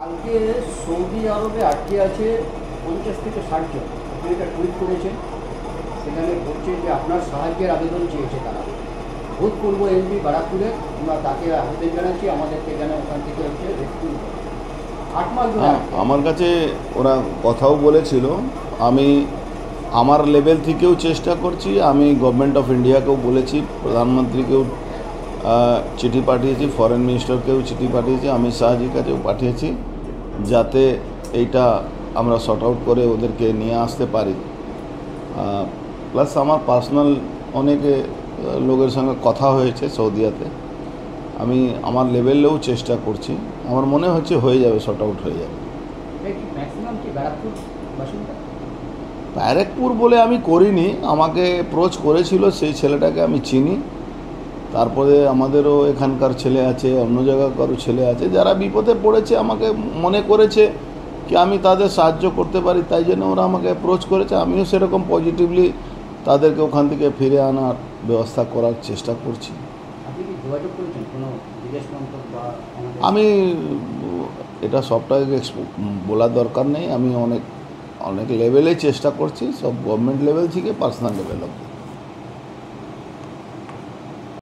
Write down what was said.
কালকে সৌদি আরবে আটকে আছে 50 থেকে 60 জন। আপনি একটা টুইট করেছেন, সেখানে বলছে যে আপনার সাহায্যের আবেদন চেয়েছে তারা। ভূতপূর্ব এমপি বারাকপুরে, আমরা তাকে আবেদন জানাচ্ছি আমাদেরকে যেন ওখান থেকে হচ্ছে রেস্কিউ করে। 8 মাস ধরে হ্যাঁ, আটকে। আমার কাছে ওরা কথাও বলেছিল। আমি আমার লেভেল থেকেও চেষ্টা করছি, আমি গভর্নমেন্ট অফ ইন্ডিয়াকেও বলেছি, প্রধানমন্ত্রীকেও চিঠি পাঠিয়েছি, ফরেন মিনিস্টারকেও চিঠি পাঠিয়েছি, অমিত শাহজির কাছেও পাঠিয়েছি, যাতে এইটা আমরা শর্ট আউট করে ওদেরকে নিয়ে আসতে পারি। প্লাস আমার পার্সোনাল অনেকে লোকের সঙ্গে কথা হয়েছে সৌদিয়াতে। আমি আমার লেভেলেও চেষ্টা করছি, আমার মনে হচ্ছে হয়ে যাবে, শর্ট আউট হয়ে যাবে। ম্যাক্সিমাম কি ব্যারাকপুর বাসিন্দা? ব্যারাকপুর বলে আমি করিনি, আমাকে অ্যাপ্রোচ করেছিল, সেই ছেলেটাকে আমি চিনি। তারপরে আমাদেরও এখানকার ছেলে আছে, অন্য জায়গাকারও ছেলে আছে, যারা বিপদে পড়েছে আমাকে মনে করেছে কি আমি তাদের সাহায্য করতে পারি, তাই জন্য ওরা আমাকে অ্যাপ্রোচ করেছে। আমিও সেরকম পজিটিভলি তাদেরকে ওখান থেকে ফিরে আনার ব্যবস্থা করার চেষ্টা করছি। আপনি কি যোগাযোগ করেছেন কোনো বিদেশ মন্ত্রক বা আমি এটা সবটাকে বলার দরকার নেই, আমি অনেক অনেক লেভেলেই চেষ্টা করছি, সব গভর্নমেন্ট লেভেল থেকে পার্সোনাল লেভেল অব্দি।